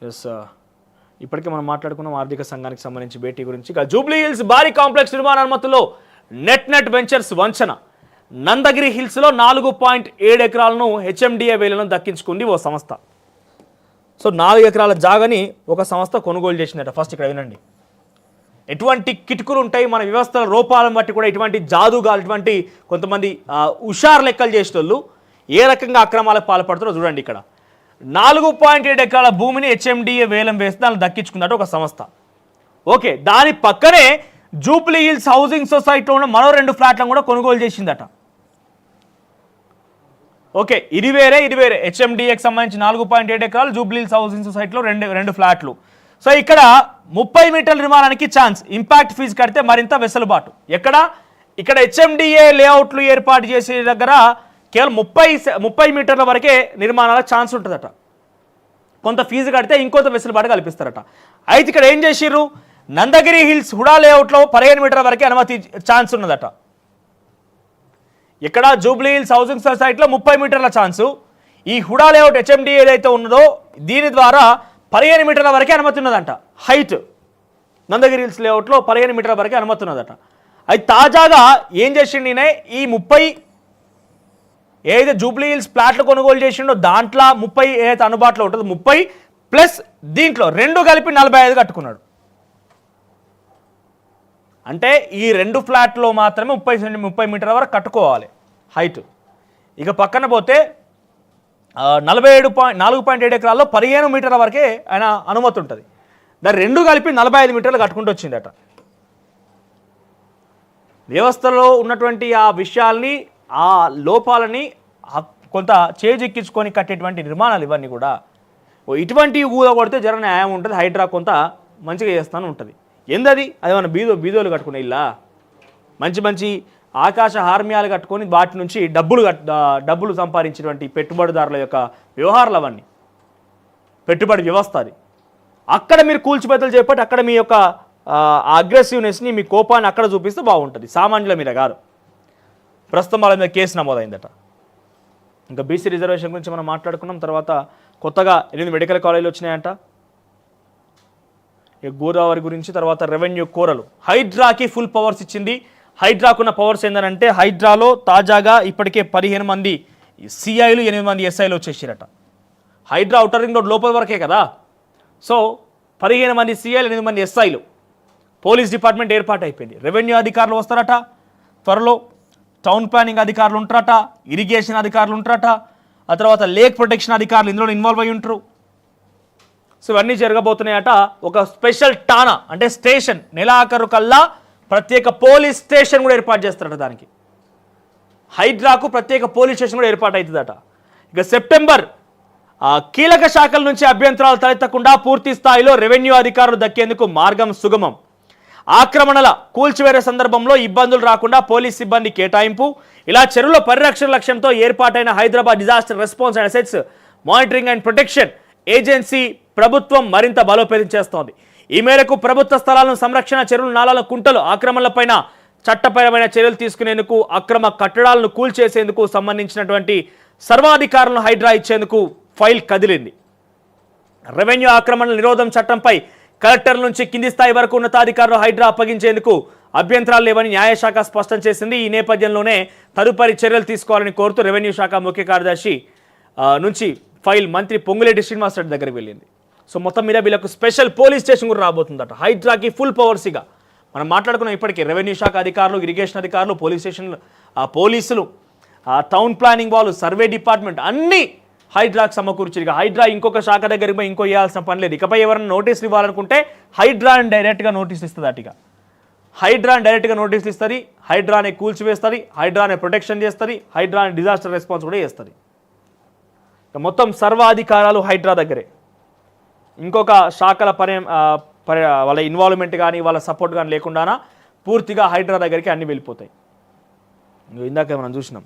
Yes ఇప్పటికే మనం మాట్లాడుకున్నాం ఆర్థిక సంఘానికి సంబంధించి భేటీ గురించి. ఇక జూబ్లీ హిల్స్ భారీ కాంప్లెక్స్ నిర్మాణ అనుమతుల్లో నెట్ వెంచర్స్ వంచన. నందగిరి హిల్స్లో 4.7 ఎకరాలను హెచ్ఎండిఏ వేలను దక్కించుకుంది ఓ సంస్థ. సో 4 ఎకరాల జాగని ఒక సంస్థ కొనుగోలు చేసిందట. ఫస్ట్ ఇక్కడ వినండి, ఎటువంటి కిటుకులు ఉంటాయి మన వ్యవస్థల రూపాలను బట్టి కూడా ఇటువంటి జాదుగాలు, ఇటువంటి కొంతమంది హుషారు లెక్కలు చేసేటోళ్ళు ఏ రకంగా అక్రమాలకు పాల్పడుతారో చూడండి. ఇక్కడ 4.7 ఎకరాల భూమిని హెచ్ఎండిఏ వేలం వేస్తే దాన్ని దక్కించుకుందట ఒక సంస్థ. ఓకే, దాని పక్కనే జూబ్లీ హిల్స్ హౌసింగ్ సొసైటీలో ఉన్న మరో 2 ఫ్లాట్లను కూడా కొనుగోలు చేసిందట. ఓకే, ఇది వేరే హెచ్ఎండిఏకి సంబంధించి 4.7 ఎకరాలు, జూబ్లీ హిల్స్ హౌసింగ్ సొసైటీలో రెండు ఫ్లాట్లు. సో ఇక్కడ 30 మీటర్ల నిర్మాణానికి ఛాన్స్, ఇంపాక్ట్ ఫీజు కడితే మరింత వెసులుబాటు. ఇక్కడ హెచ్ఎండిఏ లేఅవుట్లు ఏర్పాటు చేసే దగ్గర కేవలం 30 మీటర్ల వరకే నిర్మాణాల ఛాన్స్ ఉంటుందట. కొంత ఫీజు కడితే ఇంకొంత వెసులుబాటు కల్పిస్తారట. అయితే ఇక్కడ ఏం చేసిర్రు, నందగిరి హిల్స్ హుడా లేఅవుట్లో 15 మీటర్ల వరకే అనుమతి ఛాన్స్ ఉన్నదట. ఇక్కడ జూబ్లీ హిల్స్ హౌసింగ్ సొసైటీలో 30 మీటర్ల ఛాన్సు. ఈ హుడా లేఅవుట్ హెచ్ఎండిఏ ఏదైతే ఉన్నదో దీని ద్వారా 15 మీటర్ల వరకే అనుమతి ఉన్నదంట. హైట్ నందగిరి హిల్స్ లేఅవుట్లో 15 మీటర్ల వరకే అనుమతి ఉన్నదట. అయితే తాజాగా ఏం చేసిండు ఈయన, ఈ 30 ఏదైతే జూబ్లీ హిల్స్ ప్లాట్లు కొనుగోలు చేసిండో దాంట్లో 30 ఏదైతే అందుబాటులో ఉంటుందో 30 ప్లస్ దీంట్లో 2 కలిపి 45 కట్టుకున్నాడు. అంటే ఈ 2 ఫ్లాట్లో మాత్రమే 30 మీటర్ల వరకు కట్టుకోవాలి హైట్. ఇక పక్కన పోతే 4.7 ఎకరాల్లో 15 మీటర్ల వరకే ఆయన అనుమతి ఉంటుంది. దాని 2 కలిపి 45 మీటర్లు కట్టుకుంటూ వచ్చిందట. వ్యవస్థలో ఉన్నటువంటి ఆ విషయాల్ని, ఆ లోపాలని కొంత చేజెక్కించుకొని కట్టేటువంటి నిర్మాణాలు ఇవన్నీ కూడా ఇటువంటి ఊద కొడితే జర న్యాయం ఉంటుంది. హైడ్రా కొంత మంచిగా చేస్తాను ఉంటుంది. ఏందది, అది మన బీదోలు కట్టుకునే ఇలా మంచి ఆకాశ హార్మ్యాలు కట్టుకొని వాటి నుంచి డబ్బులు సంపాదించినటువంటి పెట్టుబడిదారుల యొక్క వ్యవహారాలు అవన్నీ, పెట్టుబడి వ్యవస్థ అది. అక్కడ మీరు కూల్చిబెత్తలు చేపట్టి అక్కడ మీ యొక్క అగ్రెసివ్నెస్ని, మీ కోపాన్ని అక్కడ చూపిస్తే బాగుంటుంది, సామాన్యుల మీద కాదు. ప్రస్తుతం వాళ్ళ మీద కేసు నమోదైందట. ఇంకా బీసీ రిజర్వేషన్ గురించి మనం మాట్లాడుకున్నాం. తర్వాత కొత్తగా 8 మెడికల్ కాలేజీలు వచ్చినాయంట. గోదావరి గురించి, తర్వాత రెవెన్యూ కోరలు. హైడ్రాకి ఫుల్ పవర్స్ ఇచ్చింది. హైడ్రాకున్న పవర్స్ ఏంటంటే హైడ్రాలో తాజాగా ఇప్పటికే 15 మంది సిఐలు, 8 మంది ఎస్ఐలు వచ్చేసారట. హైడ్రా ఔటర్ రింగ్ రోడ్ లోపల వరకే కదా. సో 15 మంది సిఐలు, 8 మంది ఎస్ఐలు, పోలీస్ డిపార్ట్మెంట్ ఏర్పాటు అయిపోయింది. రెవెన్యూ అధికారులు వస్తారట త్వరలో, టౌన్ ప్లానింగ్ అధికారులు ఉంటారట, ఇరిగేషన్ అధికారులు ఉంటారట, ఆ తర్వాత లేక్ ప్రొటెక్షన్ అధికారులు ఇందులో ఇన్వాల్వ్ అయి ఉంటారు. సో ఇవన్నీ జరగబోతున్నాయట. ఒక స్పెషల్ టానా అంటే స్టేషన్ నెలాఖరు కల్లా ప్రత్యేక పోలీస్ స్టేషన్ కూడా ఏర్పాటు చేస్తారట. దానికి హైడ్రాకు ప్రత్యేక పోలీస్ స్టేషన్ కూడా ఏర్పాటు అవుతుందట. ఇక సెప్టెంబర్ కీలక శాఖల నుంచి అభ్యంతరాలు తలెత్తకుండా పూర్తి స్థాయిలో రెవెన్యూ అధికారులు దక్కేందుకు మార్గం సుగమం. ఆక్రమణల కూల్చివేరే సందర్భంలో ఇబ్బందులు రాకుండా పోలీస్ సిబ్బంది కేటాయింపు. ఇలా చెరువుల పరిరక్షణ లక్ష్యంతో ఏర్పాటైన Hyderabad disaster response and assets monitoring and protection agency ప్రభుత్వం మరింత బలోపేతం చేస్తోంది. ఈ మేరకు ప్రభుత్వ స్థలాలను సంరక్షణ, చెరువులు, నాలాల కుంటలు ఆక్రమణలపైన చట్టపరమైన చర్యలు తీసుకునేందుకు, అక్రమ కట్టడాలను కూల్చేసేందుకు సంబంధించినటువంటి సర్వాధికారులను హైడ్రా ఇచ్చేందుకు ఫైల్ కదిలింది. రెవెన్యూ ఆక్రమణల నిరోధం చట్టంపై కలెక్టర్ నుంచి కింది స్థాయి వరకు ఉన్నతాధికారులు హైడ్రా అప్పగించేందుకు అభ్యంతరాలు లేవని న్యాయశాఖ స్పష్టం చేసింది. ఈ నేపథ్యంలోనే తదుపరి చర్యలు తీసుకోవాలని కోరుతూ రెవెన్యూ శాఖ ముఖ్య కార్యదర్శి నుంచి ఫైల్ మంత్రి పొంగులేటి శ్రీనివాసరెడ్డి దగ్గరికి వెళ్ళింది. సో మొత్తం మీద వీళ్ళకు స్పెషల్ పోలీస్ స్టేషన్ కూడా రాబోతుందట. హైడ్రాకి ఫుల్ పవర్స్గా మనం మాట్లాడుకున్నాం ఇప్పటికీ. రెవెన్యూ శాఖ అధికారులు, ఇరిగేషన్ అధికారులు, పోలీస్ స్టేషన్లు, పోలీసులు, టౌన్ ప్లానింగ్ వాళ్ళు, సర్వే డిపార్ట్మెంట్ అన్నీ హైడ్రాకి సమకూర్చారు. ఇక హైడ్రా ఇంకొక శాఖ దగ్గరికి పోయి ఇంకో ఇవ్వాల్సిన పని లేదు. ఇకపై ఎవరైనా నోటీసులు ఇవ్వాలనుకుంటే హైడ్రాని డైరెక్ట్గా నోటీసులు ఇస్తుంది. అటుగా హైడ్రాని డైరెక్ట్గా నోటీసులు ఇస్తుంది, హైడ్రాని కూల్చివేస్తుంది, హైడ్రాని ప్రొటెక్షన్ చేస్తుంది, హైడ్రాని డిజాస్టర్ రెస్పాన్స్ కూడా చేస్తుంది. మొత్తం సర్వాధికారాలు హైడ్రా దగ్గరే. ఇంకొక శాఖల వాళ్ళ ఇన్వాల్వ్మెంట్ కానీ వాళ్ళ సపోర్ట్ కానీ లేకుండా పూర్తిగా హైడ్రా దగ్గరికి అన్నీ వెళ్ళిపోతాయి. ఇందాక మనం చూసినాం.